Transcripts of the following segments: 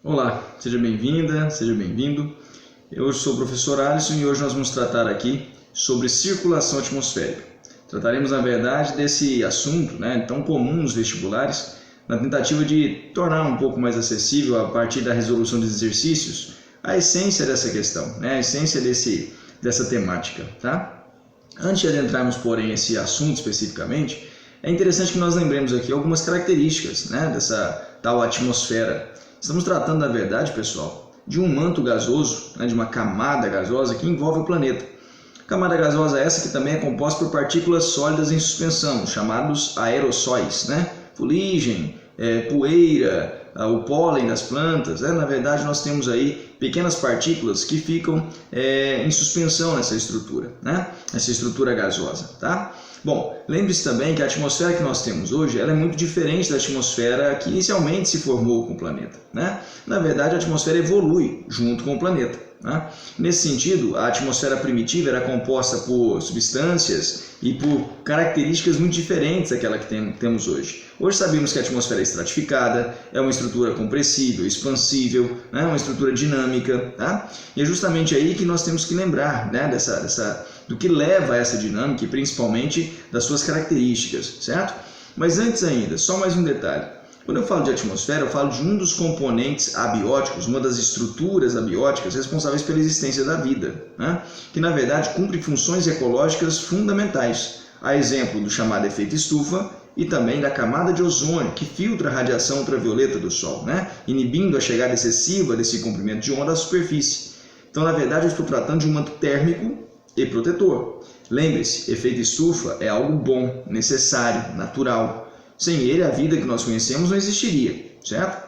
Olá, seja bem-vinda, seja bem-vindo. Eu sou o professor Alisson e hoje nós vamos tratar aqui sobre circulação atmosférica. Trataremos, na verdade, desse assunto tão comum nos vestibulares, na tentativa de tornar um pouco mais acessível, a partir da resolução dos exercícios, a essência dessa questão, a essência dessa temática. Tá? Antes de adentrarmos, porém, esse assunto especificamente, é interessante que nós lembremos aqui algumas características dessa tal atmosfera. Estamos tratando, na verdade, pessoal, de um manto gasoso, de uma camada gasosa que envolve o planeta. Camada gasosa essa que também é composta por partículas sólidas em suspensão, chamados aerossóis, fuligem, poeira, o pólen das plantas. Na verdade, nós temos aí pequenas partículas que ficam em suspensão nessa estrutura, essa estrutura gasosa, tá? Bom, lembre-se também que a atmosfera que nós temos hoje ela é muito diferente da atmosfera que inicialmente se formou com o planeta. Na verdade, a atmosfera evolui junto com o planeta. Nesse sentido, a atmosfera primitiva era composta por substâncias e por características muito diferentes daquela que temos hoje. Hoje sabemos que a atmosfera é estratificada, é uma estrutura compressível, expansível, uma estrutura dinâmica. E é justamente aí que nós temos que lembrar do que leva a essa dinâmica e principalmente das suas características, certo? Mas antes ainda, só mais um detalhe. Quando eu falo de atmosfera, eu falo de um dos componentes abióticos, uma das estruturas abióticas responsáveis pela existência da vida, que na verdade cumpre funções ecológicas fundamentais, a exemplo do chamado efeito estufa e também da camada de ozônio, que filtra a radiação ultravioleta do Sol, inibindo a chegada excessiva desse comprimento de onda à superfície. Então, na verdade, eu estou tratando de um manto térmico e protetor. Lembre-se, efeito estufa é algo bom, necessário, natural. Sem ele, a vida que nós conhecemos não existiria, certo?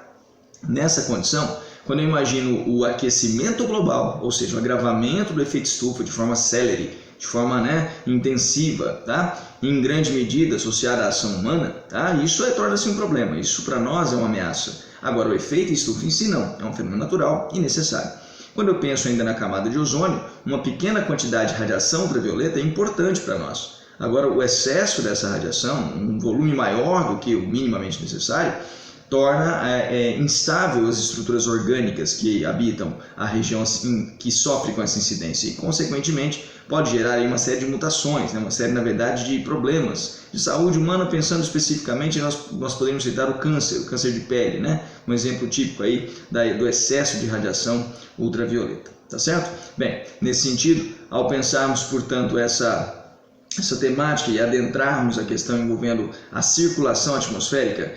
Nessa condição, quando eu imagino o aquecimento global, ou seja, o agravamento do efeito estufa de forma célere, de forma intensiva, em grande medida associada à ação humana, isso torna-se um problema, isso para nós é uma ameaça. Agora, o efeito estufa em si não, é um fenômeno natural e necessário. Quando eu penso ainda na camada de ozônio, uma pequena quantidade de radiação ultravioleta é importante para nós. Agora, o excesso dessa radiação, um volume maior do que o minimamente necessário, torna instável as estruturas orgânicas que habitam a região que sofre com essa incidência e, consequentemente, pode gerar aí uma série de mutações, uma série, na verdade, de problemas de saúde humana. Pensando especificamente, nós podemos citar o câncer de pele, um exemplo típico aí do excesso de radiação ultravioleta, tá certo? Bem, nesse sentido, ao pensarmos, portanto, essa temática e adentrarmos a questão envolvendo a circulação atmosférica,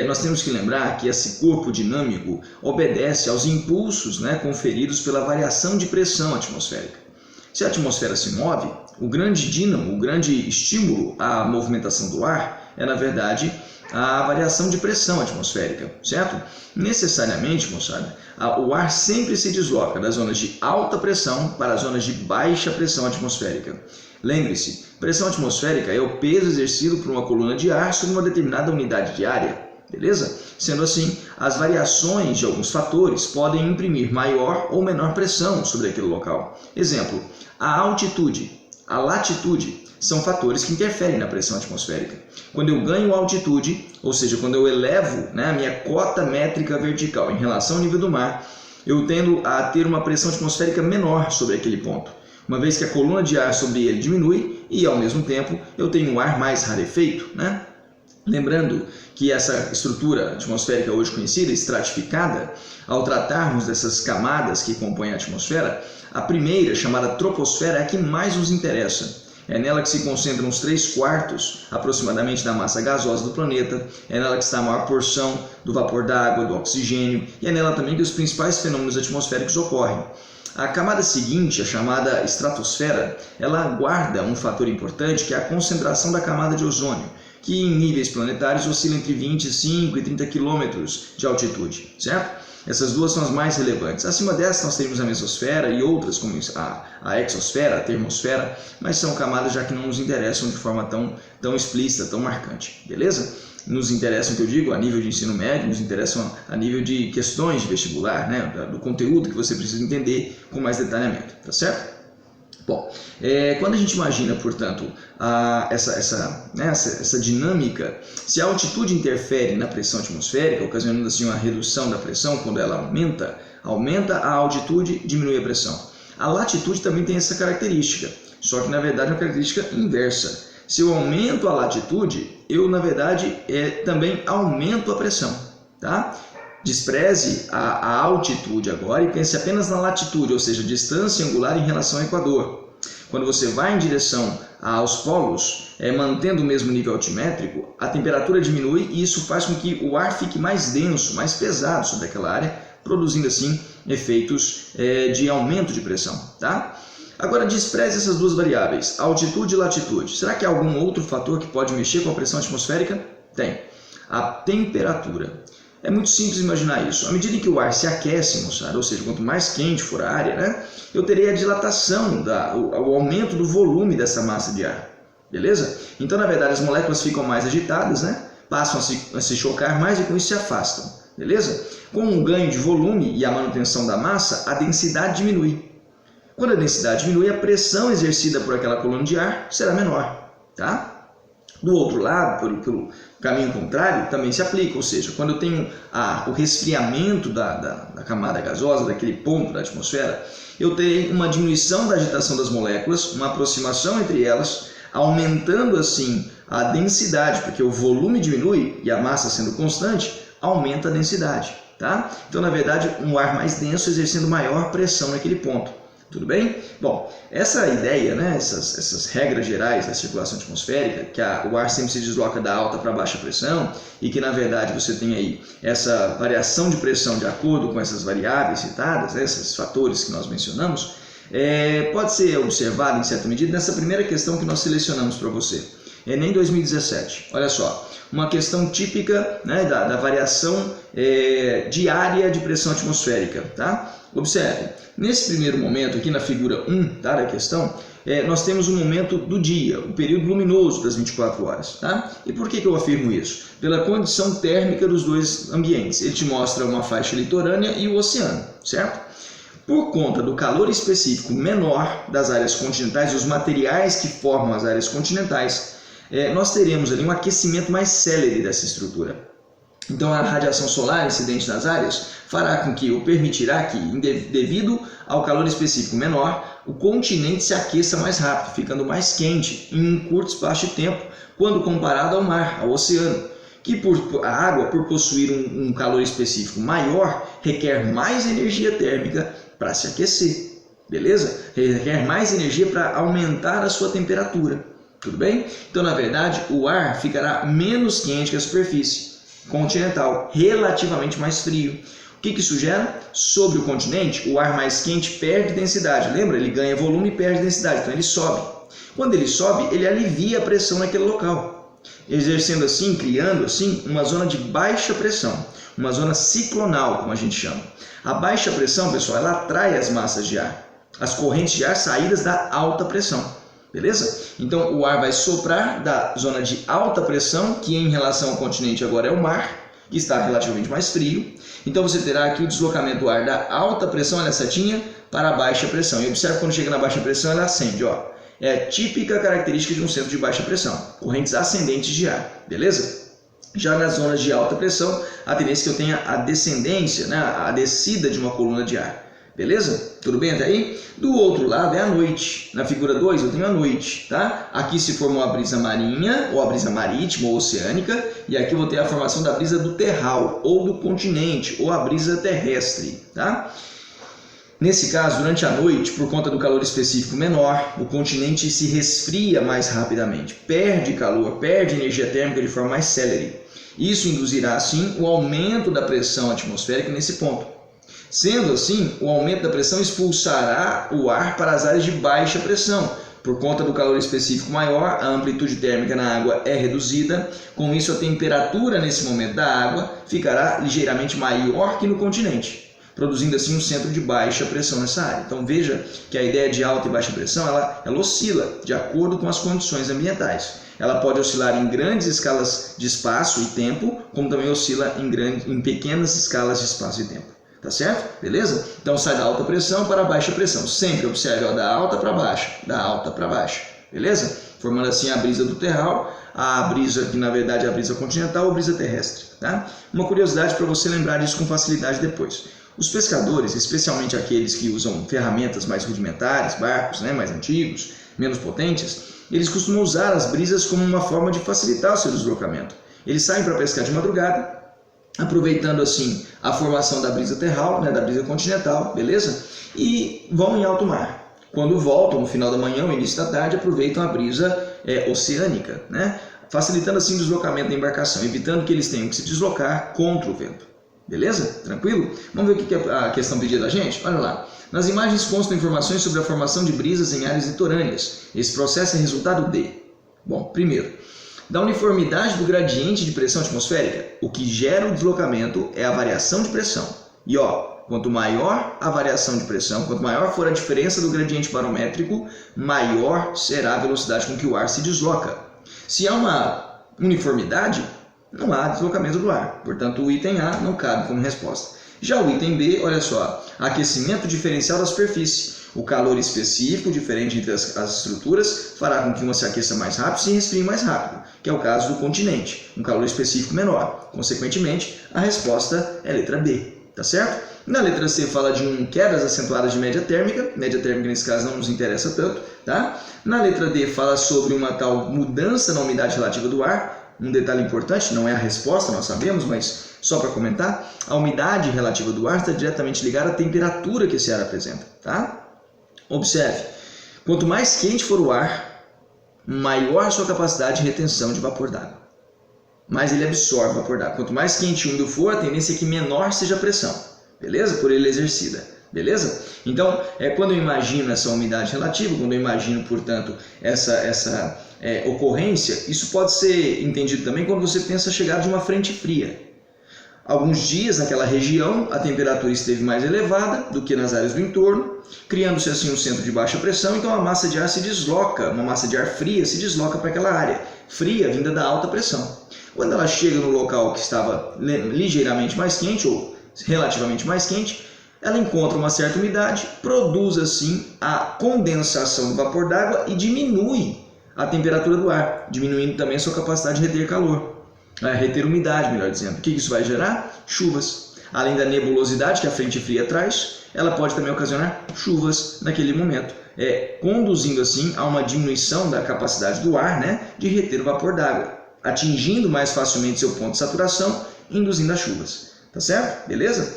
nós temos que lembrar que esse corpo dinâmico obedece aos impulsos conferidos pela variação de pressão atmosférica. Se a atmosfera se move, o grande dínamo, o grande estímulo à movimentação do ar é, na verdade, a variação de pressão atmosférica, certo? Necessariamente, moçada, o ar sempre se desloca das zonas de alta pressão para as zonas de baixa pressão atmosférica. Lembre-se, pressão atmosférica é o peso exercido por uma coluna de ar sobre uma determinada unidade de área, beleza? Sendo assim, as variações de alguns fatores podem imprimir maior ou menor pressão sobre aquele local. Exemplo, a altitude, a latitude são fatores que interferem na pressão atmosférica. Quando eu ganho altitude, ou seja, quando eu elevo a minha cota métrica vertical em relação ao nível do mar, eu tendo a ter uma pressão atmosférica menor sobre aquele ponto, uma vez que a coluna de ar sobre ele diminui e, ao mesmo tempo, eu tenho um ar mais rarefeito. Lembrando que essa estrutura atmosférica hoje conhecida, estratificada, ao tratarmos dessas camadas que compõem a atmosfera, a primeira, chamada troposfera, é a que mais nos interessa. É nela que se concentram os 3/4 aproximadamente da massa gasosa do planeta, é nela que está a maior porção do vapor d'água, do oxigênio, e é nela também que os principais fenômenos atmosféricos ocorrem. A camada seguinte, a chamada estratosfera, ela guarda um fator importante que é a concentração da camada de ozônio, que em níveis planetários oscila entre 25 e 30 km de altitude, certo? Essas duas são as mais relevantes. Acima dessas nós temos a mesosfera e outras como a exosfera, a termosfera, mas são camadas já que não nos interessam de forma tão explícita, tão marcante, beleza? Nos interessam, que eu digo, a nível de ensino médio, nos interessam a nível de questões de vestibular, do conteúdo que você precisa entender com mais detalhamento, tá certo? Bom, quando a gente imagina, portanto, essa dinâmica, se a altitude interfere na pressão atmosférica, ocasionando assim uma redução da pressão, quando ela aumenta a altitude, diminui a pressão. A latitude também tem essa característica, só que na verdade é uma característica inversa. Se eu aumento a latitude, eu na verdade também aumento a pressão, tá? Despreze a altitude agora e pense apenas na latitude, ou seja, distância angular em relação ao Equador. Quando você vai em direção aos polos, mantendo o mesmo nível altimétrico, a temperatura diminui e isso faz com que o ar fique mais denso, mais pesado sobre aquela área, produzindo assim efeitos de aumento de pressão, tá? Agora despreze essas duas variáveis, altitude e latitude. Será que há algum outro fator que pode mexer com a pressão atmosférica? Tem. A temperatura. É muito simples imaginar isso. À medida que o ar se aquece, moçada, ou seja, quanto mais quente for a área, né, eu terei a dilatação, o aumento do volume dessa massa de ar. Beleza? Então, na verdade, as moléculas ficam mais agitadas, né, passam a se chocar mais e com isso se afastam. Beleza? Com um ganho de volume e a manutenção da massa, a densidade diminui. Quando a densidade diminui, a pressão exercida por aquela coluna de ar será menor. Tá? Do outro lado, pelo caminho contrário, também se aplica, ou seja, quando eu tenho o resfriamento da camada gasosa, daquele ponto da atmosfera, eu terei uma diminuição da agitação das moléculas, uma aproximação entre elas, aumentando assim a densidade, porque o volume diminui e a massa sendo constante, aumenta a densidade. Tá? Então, na verdade, um ar mais denso exercendo maior pressão naquele ponto. Tudo bem? Bom, essa ideia, né, essas regras gerais da circulação atmosférica, que o ar sempre se desloca da alta para baixa pressão e que na verdade você tem aí essa variação de pressão de acordo com essas variáveis citadas, esses fatores que nós mencionamos, pode ser observado em certa medida nessa primeira questão que nós selecionamos para você. Enem 2017. Olha só, uma questão típica, né, da variação diária de pressão atmosférica. Tá? Observe, nesse primeiro momento aqui na figura 1 da questão, nós temos um momento do dia, o período luminoso das 24 horas. Tá? E por que eu afirmo isso? Pela condição térmica dos dois ambientes. Ele te mostra uma faixa litorânea e o oceano, certo? Por conta do calor específico menor das áreas continentais e os materiais que formam as áreas continentais, nós teremos ali um aquecimento mais célere dessa estrutura. Então a radiação solar incidente nas áreas fará com que, ou permitirá que, devido ao calor específico menor, o continente se aqueça mais rápido, ficando mais quente em um curto espaço de tempo, quando comparado ao mar, ao oceano, que a água, por possuir um calor específico maior, requer mais energia térmica para se aquecer, beleza? Requer mais energia para aumentar a sua temperatura, tudo bem? Então, na verdade, o ar ficará menos quente que a superfície continental, relativamente mais frio. O que isso gera? Sobre o continente, o ar mais quente perde densidade. Lembra? Ele ganha volume e perde densidade, então ele sobe. Quando ele sobe, ele alivia a pressão naquele local, exercendo assim, criando assim, uma zona de baixa pressão, uma zona ciclonal, como a gente chama. A baixa pressão, pessoal, ela atrai as massas de ar, as correntes de ar saídas da alta pressão. Beleza? Então o ar vai soprar da zona de alta pressão, que em relação ao continente agora é o mar, que está relativamente mais frio. Então você terá aqui o deslocamento do ar da alta pressão, olha a setinha, para a baixa pressão. E observe quando chega na baixa pressão, ela acende. Ó. É a típica característica de um centro de baixa pressão, correntes ascendentes de ar. Beleza? Já nas zonas de alta pressão, a tendência é que eu tenha a descendência, né, a descida de uma coluna de ar. Beleza? Tudo bem até aí? Do outro lado é a noite. Na figura 2 eu tenho a noite, tá? Aqui se formou a brisa marinha, ou a brisa marítima ou oceânica, e aqui eu vou ter a formação da brisa do terral, ou do continente, ou a brisa terrestre, tá? Nesse caso, durante a noite, por conta do calor específico menor, o continente se resfria mais rapidamente, perde calor, perde energia térmica de forma mais célere. Isso induzirá, assim, o aumento da pressão atmosférica nesse ponto. Sendo assim, o aumento da pressão expulsará o ar para as áreas de baixa pressão. Por conta do calor específico maior, a amplitude térmica na água é reduzida. Com isso, a temperatura nesse momento da água ficará ligeiramente maior que no continente, produzindo assim um centro de baixa pressão nessa área. Então veja que a ideia de alta e baixa pressão ela oscila de acordo com as condições ambientais. Ela pode oscilar em grandes escalas de espaço e tempo, como também oscila em pequenas escalas de espaço e tempo. tá certo? Beleza? Então sai da alta pressão para a baixa pressão. Sempre observe, ó, da alta para baixa, da alta para baixa, beleza? Formando assim a brisa do terral, a brisa que na verdade é a brisa continental ou brisa terrestre, tá? Uma curiosidade para você lembrar disso com facilidade depois. Os pescadores, especialmente aqueles que usam ferramentas mais rudimentares, barcos, né, mais antigos, menos potentes, eles costumam usar as brisas como uma forma de facilitar o seu deslocamento. Eles saem para pescar de madrugada, aproveitando assim a formação da brisa terral, né, da brisa continental, beleza? E vão em alto mar. Quando voltam no final da manhã ou início da tarde, aproveitam a brisa oceânica, né? Facilitando assim o deslocamento da embarcação, evitando que eles tenham que se deslocar contra o vento. Beleza? Tranquilo? Vamos ver o que é a questão pedida da gente? Olha lá. Nas imagens constam informações sobre a formação de brisas em áreas litorâneas. Esse processo é resultado de... Bom, primeiro, da uniformidade do gradiente de pressão atmosférica. O que gera o deslocamento é a variação de pressão. E ó, quanto maior a variação de pressão, quanto maior for a diferença do gradiente barométrico, maior será a velocidade com que o ar se desloca. Se há uma uniformidade, não há deslocamento do ar. Portanto, o item A não cabe como resposta. Já o item B, olha só, aquecimento diferencial da superfície. O calor específico, diferente entre as estruturas, fará com que uma se aqueça mais rápido e se resfrie mais rápido, que é o caso do continente, um calor específico menor. Consequentemente, a resposta é a letra B, tá certo? Na letra C fala de quedas acentuadas de média térmica nesse caso não nos interessa tanto, tá? Na letra D fala sobre uma tal mudança na umidade relativa do ar. Um detalhe importante, não é a resposta, nós sabemos, mas só para comentar, a umidade relativa do ar está diretamente ligada à temperatura que esse ar apresenta, tá? Observe, quanto mais quente for o ar, maior a sua capacidade de retenção de vapor d'água. Mais ele absorve vapor d'água. Quanto mais quente e úmido for, a tendência é que menor seja a pressão, beleza? Por ele exercida, beleza? Então, quando eu imagino essa umidade relativa, quando eu imagino, portanto, essa ocorrência, isso pode ser entendido também quando você pensa a chegada de uma frente fria. Alguns dias naquela região a temperatura esteve mais elevada do que nas áreas do entorno, criando-se assim um centro de baixa pressão, então a massa de ar se desloca, uma massa de ar fria se desloca para aquela área, fria vinda da alta pressão. Quando ela chega no local que estava ligeiramente mais quente ou relativamente mais quente, ela encontra uma certa umidade, produz assim a condensação do vapor d'água e diminui a temperatura do ar, diminuindo também a sua capacidade de reter calor. Reter umidade, melhor dizendo. O que isso vai gerar? Chuvas. Além da nebulosidade que a frente fria traz, ela pode também ocasionar chuvas naquele momento, conduzindo assim a uma diminuição da capacidade do ar, né, de reter o vapor d'água, atingindo mais facilmente seu ponto de saturação, induzindo as chuvas. Tá certo? Beleza?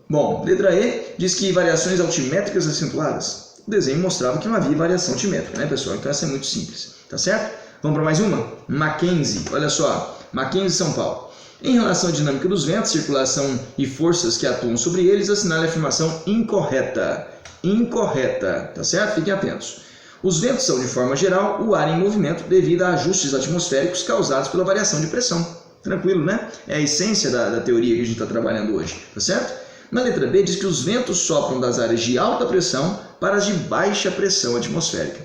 Bom, letra E diz que variações altimétricas acentuadas. O desenho mostrava que não havia variação altimétrica, né, pessoal? Então essa é muito simples. Tá certo? Vamos para mais uma? Mackenzie, olha só. Mackenzie, São Paulo. Em relação à dinâmica dos ventos, circulação e forças que atuam sobre eles, assinale a afirmação incorreta. Incorreta, tá certo? Fiquem atentos. Os ventos são, de forma geral, o ar em movimento devido a ajustes atmosféricos causados pela variação de pressão. Tranquilo, né? É a essência da teoria que a gente está trabalhando hoje, tá certo? Na letra B diz que os ventos sopram das áreas de alta pressão para as de baixa pressão atmosférica.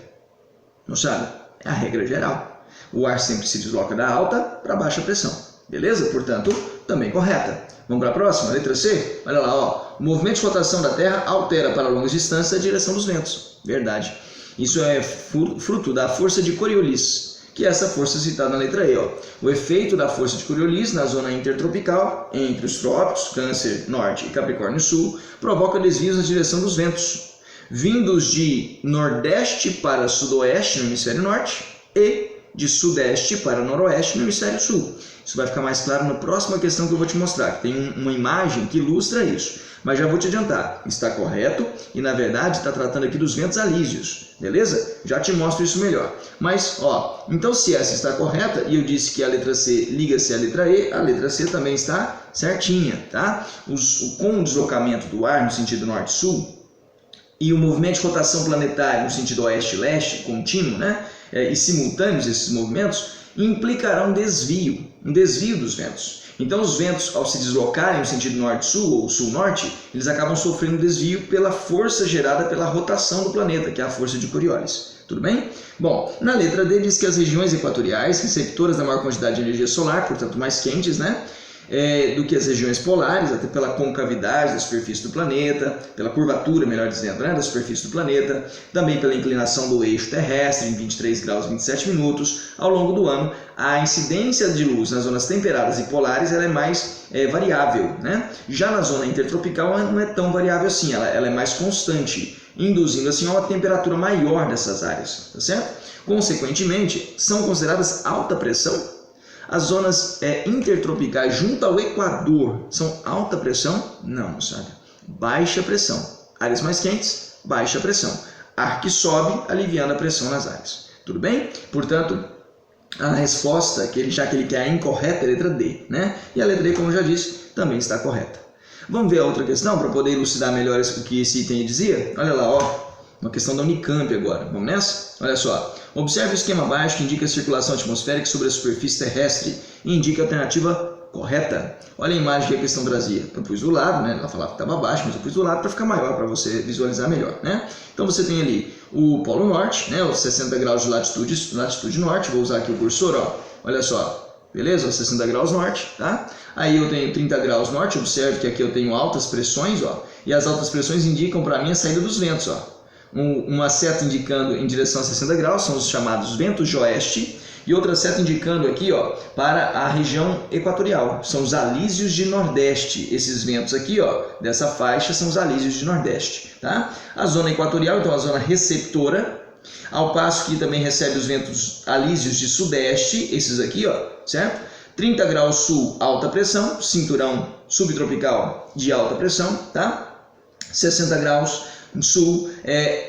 Moçada, é a regra geral. O ar sempre se desloca da alta para baixa pressão, beleza? Portanto, também correta. Vamos para a próxima, letra C? Olha lá, ó. O movimento de rotação da Terra altera para longas distâncias a direção dos ventos. Verdade. Isso é fruto da força de Coriolis, que é essa força citada na letra E. Ó. O efeito da força de Coriolis na zona intertropical, entre os trópicos, Câncer Norte e Capricórnio Sul, provoca desvios na direção dos ventos, vindos de nordeste para sudoeste no hemisfério norte e de sudeste para noroeste no hemisfério sul. Isso vai ficar mais claro na próxima questão que eu vou te mostrar, que tem uma imagem que ilustra isso. Mas já vou te adiantar, está correto e na verdade está tratando aqui dos ventos alísios, beleza? Já te mostro isso melhor. Mas, ó, então se essa está correta e eu disse que a letra C liga-se à letra E, a letra C também está certinha, tá? Com o deslocamento do ar no sentido norte-sul e o movimento de rotação planetária no sentido oeste-leste, contínuo, né? E simultâneos esses movimentos, implicarão um desvio dos ventos. Então os ventos, ao se deslocarem no sentido norte-sul ou sul-norte, eles acabam sofrendo desvio pela força gerada pela rotação do planeta, que é a força de Coriolis. Tudo bem? Bom, na letra D diz que as regiões equatoriais, receptoras da maior quantidade de energia solar, portanto mais quentes, né? do que as regiões polares, até pela concavidade da superfície do planeta, pela curvatura, melhor dizendo, né, da superfície do planeta, também pela inclinação do eixo terrestre em 23 graus e 27 minutos. Ao longo do ano, a incidência de luz nas zonas temperadas e polares ela é mais variável, né? Já na zona intertropical não é tão variável assim, ela é mais constante, induzindo assim a uma temperatura maior dessas áreas, tá certo? Consequentemente, são consideradas alta pressão. As zonas intertropicais junto ao Equador são alta pressão? Não, moçada. Baixa pressão. Áreas mais quentes, baixa pressão. Ar que sobe, aliviando a pressão nas áreas. Tudo bem? Portanto, a resposta, já que ele quer a incorreta, é a letra D, né? E a letra D, como eu já disse, também está correta. Vamos ver a outra questão para poder elucidar melhor o que esse item dizia? Olha lá, ó. Uma questão da Unicamp agora. Vamos nessa? Olha só. Observe o esquema abaixo que indica a circulação atmosférica sobre a superfície terrestre e indica a alternativa correta. Olha a imagem que a questão trazia. Eu pus do lado, né? Ela falava que estava abaixo, mas eu pus do lado para ficar maior, para você visualizar melhor, né? Então você tem ali o Polo Norte, né? Os 60 graus de latitude norte. Vou usar aqui o cursor, ó. Olha só. Beleza? 60 graus norte, tá? Aí eu tenho 30 graus norte. Observe que aqui eu tenho altas pressões, ó. E as altas pressões indicam para mim a saída dos ventos, ó. Uma seta indicando em direção a 60 graus, são os chamados ventos de oeste, e outra seta indicando aqui, ó, para a região equatorial, são os alísios de nordeste. Esses ventos aqui, ó, dessa faixa são os alísios de nordeste, tá? A zona equatorial, então a zona receptora, ao passo que também recebe os ventos alísios de sudeste, esses aqui, ó, certo? 30 graus sul, alta pressão, cinturão subtropical de alta pressão, tá? 60 graus sul,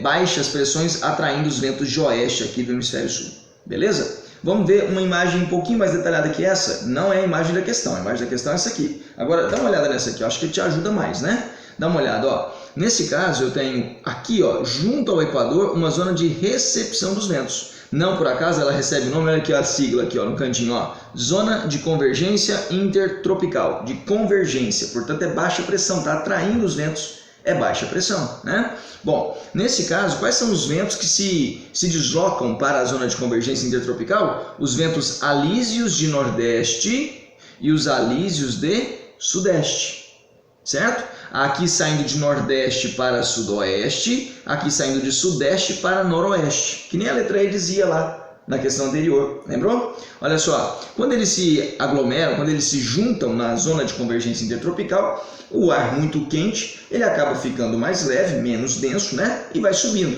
baixas pressões atraindo os ventos de oeste aqui do hemisfério sul. Beleza? Vamos ver uma imagem um pouquinho mais detalhada que essa. Não é a imagem da questão, a imagem da questão é essa aqui. Agora, dá uma olhada nessa aqui, eu acho que te ajuda mais, né? Dá uma olhada, ó. Nesse caso, eu tenho aqui, ó, junto ao Equador, uma zona de recepção dos ventos. Não por acaso ela recebe o nome, olha aqui a sigla aqui, ó, no cantinho, ó. Zona de convergência intertropical, de convergência. Portanto, é baixa pressão, está atraindo os ventos. É baixa pressão, né? Bom, nesse caso, quais são os ventos que se deslocam para a zona de convergência intertropical? Os ventos alísios de nordeste e os alísios de sudeste, certo? Aqui saindo de nordeste para sudoeste, aqui saindo de sudeste para noroeste, que nem a letra E dizia lá na questão anterior, lembrou? Olha só, quando eles se aglomeram, quando eles se juntam na zona de convergência intertropical, o ar muito quente, ele acaba ficando mais leve, menos denso, né? E vai subindo.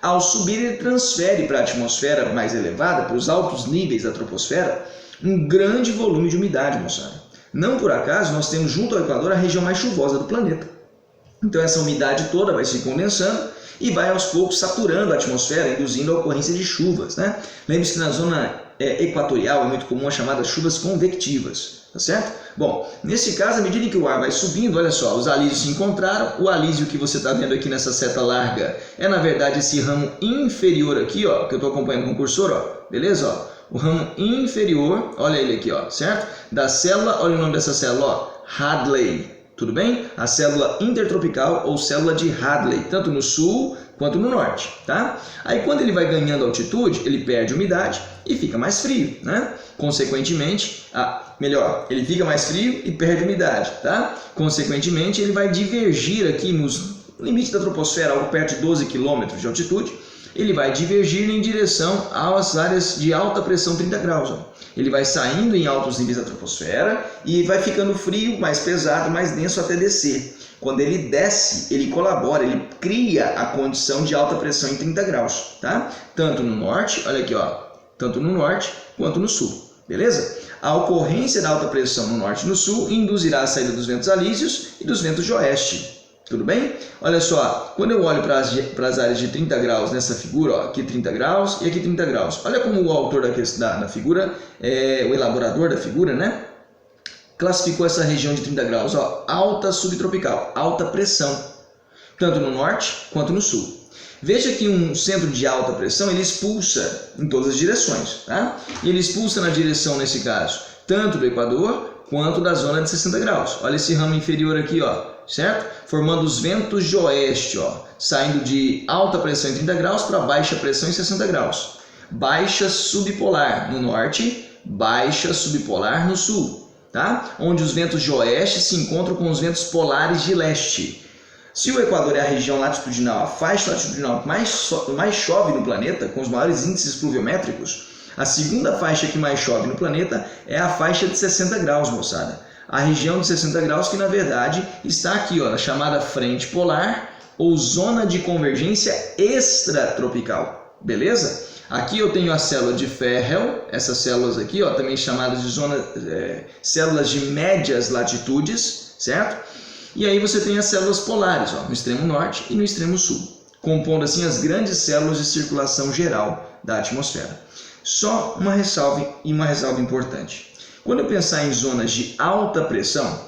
Ao subir, ele transfere para a atmosfera mais elevada, para os altos níveis da troposfera, um grande volume de umidade, moçada. Não por acaso, nós temos junto ao Equador a região mais chuvosa do planeta. Então essa umidade toda vai se condensando e vai aos poucos saturando a atmosfera, induzindo a ocorrência de chuvas, né? Lembre-se que na zona equatorial é muito comum as chamadas chuvas convectivas, tá certo? Bom, nesse caso, à medida que o ar vai subindo, olha só, os alísios se encontraram, o alísio que você está vendo aqui nessa seta larga é na verdade esse ramo inferior aqui, ó, que eu estou acompanhando com o cursor, ó, beleza? Ó, o ramo inferior, olha ele aqui, ó, certo? Da célula, olha o nome dessa célula, ó, Hadley. Tudo bem? A célula intertropical ou célula de Hadley, tanto no sul quanto no norte, tá? Aí quando ele vai ganhando altitude, ele perde umidade e fica mais frio, né? Consequentemente, melhor, ele fica mais frio e perde umidade, tá? Consequentemente, ele vai divergir aqui nos limites da troposfera, algo perto de 12 km de altitude, ele vai divergir em direção às áreas de alta pressão 30 graus, ó. Ele vai saindo em altos níveis da troposfera e vai ficando frio, mais pesado, mais denso até descer. Quando ele desce, ele colabora, ele cria a condição de alta pressão em 30 graus, tá? Tanto no norte, olha aqui, ó, tanto no norte quanto no sul, beleza? A ocorrência da alta pressão no norte e no sul induzirá a saída dos ventos alísios e dos ventos de oeste. Tudo bem? Olha só, quando eu olho para as áreas de 30 graus nessa figura, ó, aqui 30 graus e aqui 30 graus. Olha como o autor da figura, o elaborador da figura, né? Classificou essa região de 30 graus, ó, alta subtropical, alta pressão, tanto no norte quanto no sul. Veja que um centro de alta pressão, ele expulsa em todas as direções, tá? E ele expulsa na direção, nesse caso, tanto do Equador quanto da zona de 60 graus. Olha esse ramo inferior aqui, ó, certo? Formando os ventos de oeste, ó, saindo de alta pressão em 30 graus para baixa pressão em 60 graus. Baixa subpolar no norte, baixa subpolar no sul. tá? Onde os ventos de oeste se encontram com os ventos polares de leste. Se o Equador é a região latitudinal, a faixa latitudinal que mais chove no planeta, com os maiores índices pluviométricos, a segunda faixa que mais chove no planeta é a faixa de 60 graus, moçada. A região de 60 graus que, na verdade, está aqui, ó, na chamada frente polar ou zona de convergência extratropical, beleza? Aqui eu tenho a célula de Ferrel, essas células aqui, ó, também chamadas de células de médias latitudes, certo? E aí você tem as células polares, ó, no extremo norte e no extremo sul, compondo assim as grandes células de circulação geral da atmosfera. Só uma ressalva e uma ressalva importante. Quando eu pensar em zonas de alta pressão,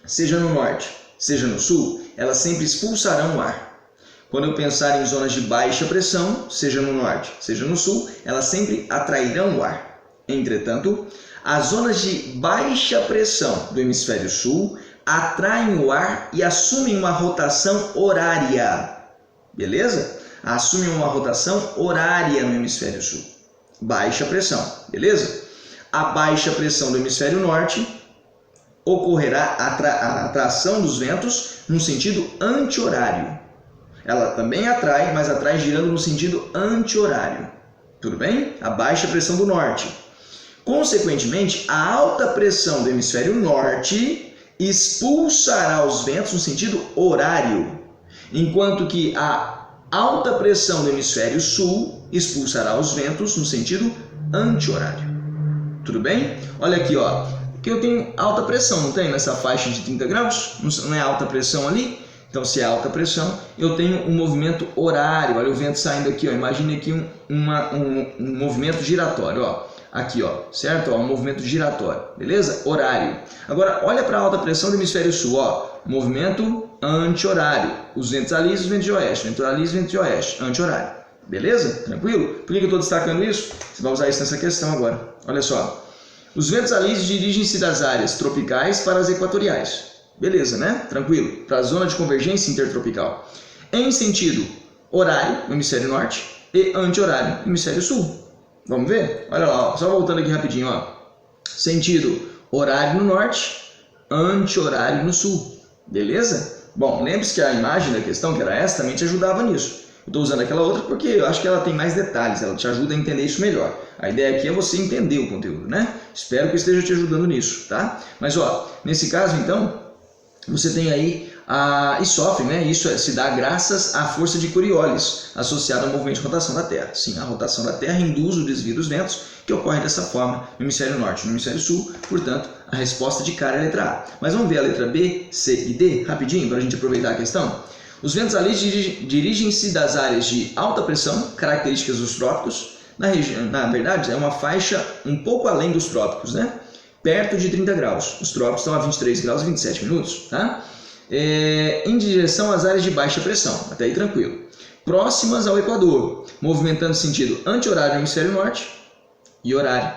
seja no norte, seja no sul, elas sempre expulsarão o ar. Quando eu pensar em zonas de baixa pressão, seja no norte, seja no sul, elas sempre atrairão o ar. Entretanto, as zonas de baixa pressão do hemisfério sul atraem o ar e assumem uma rotação horária. Beleza? Assumem uma rotação horária no hemisfério sul. Baixa pressão, beleza? A baixa pressão do hemisfério norte ocorrerá a atração dos ventos no sentido anti-horário. Ela também atrai, mas atrai girando no sentido anti-horário. Tudo bem? A baixa pressão do norte. Consequentemente, a alta pressão do hemisfério norte expulsará os ventos no sentido horário, enquanto que a alta pressão do hemisfério sul expulsará os ventos no sentido anti-horário. Tudo bem? Olha aqui, ó. Aqui eu tenho alta pressão, não tem? Nessa faixa de 30 graus? Não é alta pressão ali? Então, se é alta pressão, eu tenho um movimento horário. Olha o vento saindo aqui, ó. Imagine aqui um movimento giratório, ó. Aqui, ó, certo? Ó, um movimento giratório, beleza? Horário. Agora, olha para a alta pressão do hemisfério sul, ó. Movimento anti-horário. Os ventos alísios, ventos de oeste. Vento alísio, vento de oeste. Anti-horário. Beleza? Tranquilo? Por que eu estou destacando isso? Você vai usar isso nessa questão agora. Olha só. Os ventos alísios dirigem-se das áreas tropicais para as equatoriais. Beleza, né? Tranquilo. Para a zona de convergência intertropical. Em sentido horário, no hemisfério norte, e anti-horário, no hemisfério sul. Vamos ver? Olha lá, ó. Só voltando aqui rapidinho, ó. Sentido horário no norte, anti-horário no sul. Beleza? Bom, lembre-se que a imagem da questão, que era essa, também te ajudava nisso. Eu estou usando aquela outra porque eu acho que ela tem mais detalhes, ela te ajuda a entender isso melhor. A ideia aqui é você entender o conteúdo, né? Espero que eu esteja te ajudando nisso, tá? Mas, ó, nesse caso, então, você tem aí e sofre, né? Isso se dá graças à força de Coriolis, associada ao movimento de rotação da Terra. Sim, a rotação da Terra induz o desvio dos ventos, que ocorre dessa forma no hemisfério norte e no hemisfério sul. Portanto, a resposta de cara é a letra A. Mas vamos ver a letra B, C e D, rapidinho, para a gente aproveitar a questão? Os ventos alísios dirigem-se das áreas de alta pressão, características dos trópicos. Na verdade, é uma faixa um pouco além dos trópicos, né? Perto de 30 graus. Os trópicos estão a 23 graus e 27 minutos, tá? Em direção às áreas de baixa pressão, até aí tranquilo. Próximas ao Equador, movimentando sentido anti-horário no hemisfério norte e horário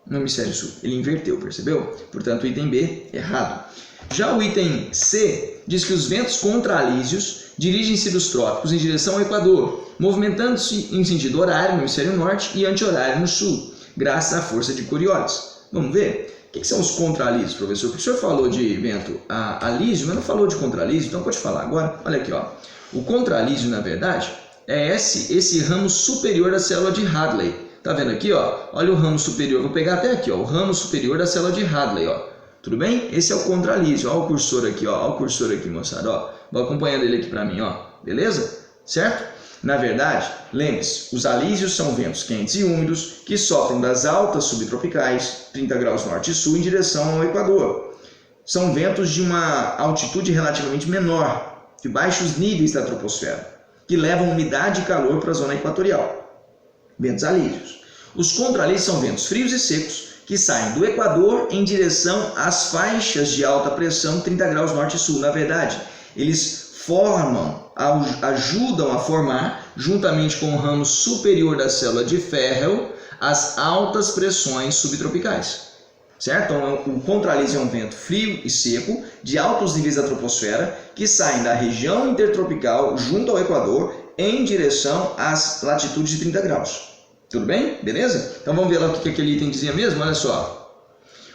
no hemisfério sul. Ele inverteu, percebeu? Portanto, o item B, errado. Já o item C diz que os ventos contralísios dirigem-se dos trópicos em direção ao Equador, movimentando-se em sentido horário no hemisfério norte e anti-horário no sul, graças à força de Coriolis. Vamos ver? O que são os contralísios, professor? Porque o senhor falou de vento alísio, mas não falou de contralísio, então pode falar agora. Olha aqui, ó. O contralísio, na verdade, é esse ramo superior da célula de Hadley. Tá vendo aqui, ó? Olha o ramo superior. Vou pegar até aqui, ó. O ramo superior da célula de Hadley, ó. Tudo bem? Esse é o contralísio. Olha o cursor aqui, ó. Olha o cursor aqui, moçada, ó. Vou acompanhando ele aqui para mim, ó. Beleza? Certo? Na verdade, lembre-se, os alísios são ventos quentes e úmidos que sopram das altas subtropicais, 30 graus norte e sul, em direção ao Equador. São ventos de uma altitude relativamente menor, de baixos níveis da troposfera, que levam umidade e calor para a zona equatorial. Ventos alísios. Os contralísios são ventos frios e secos que saem do Equador em direção às faixas de alta pressão 30 graus norte e sul. Na verdade, eles ajudam a formar, juntamente com o ramo superior da célula de Ferrel, as altas pressões subtropicais. Certo? Então, o contralísio é um vento frio e seco, de altos níveis da troposfera, que saem da região intertropical junto ao Equador em direção às latitudes de 30 graus. Tudo bem? Beleza? Então vamos ver lá o que aquele item dizia mesmo? Olha só.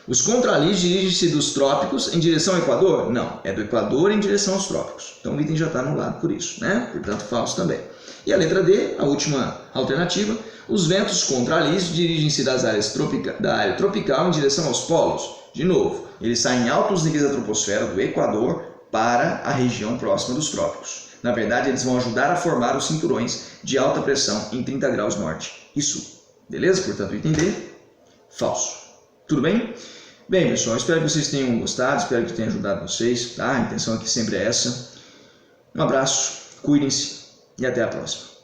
Os contralis dirigem-se dos trópicos em direção ao Equador? Não, é do Equador em direção aos trópicos. Então o item já está anulado por isso, né? Portanto, falso também. E a letra D, a última alternativa, os ventos contralis dirigem-se da área tropical em direção aos polos. De novo, eles saem em altos níveis da troposfera do Equador para a região próxima dos trópicos. Na verdade, eles vão ajudar a formar os cinturões de alta pressão em 30 graus norte e sul. Beleza? Portanto, o item D, falso. Tudo bem? Bem, pessoal, espero que vocês tenham gostado, espero que tenha ajudado vocês, tá? A intenção aqui sempre é essa. Um abraço, cuidem-se e até a próxima.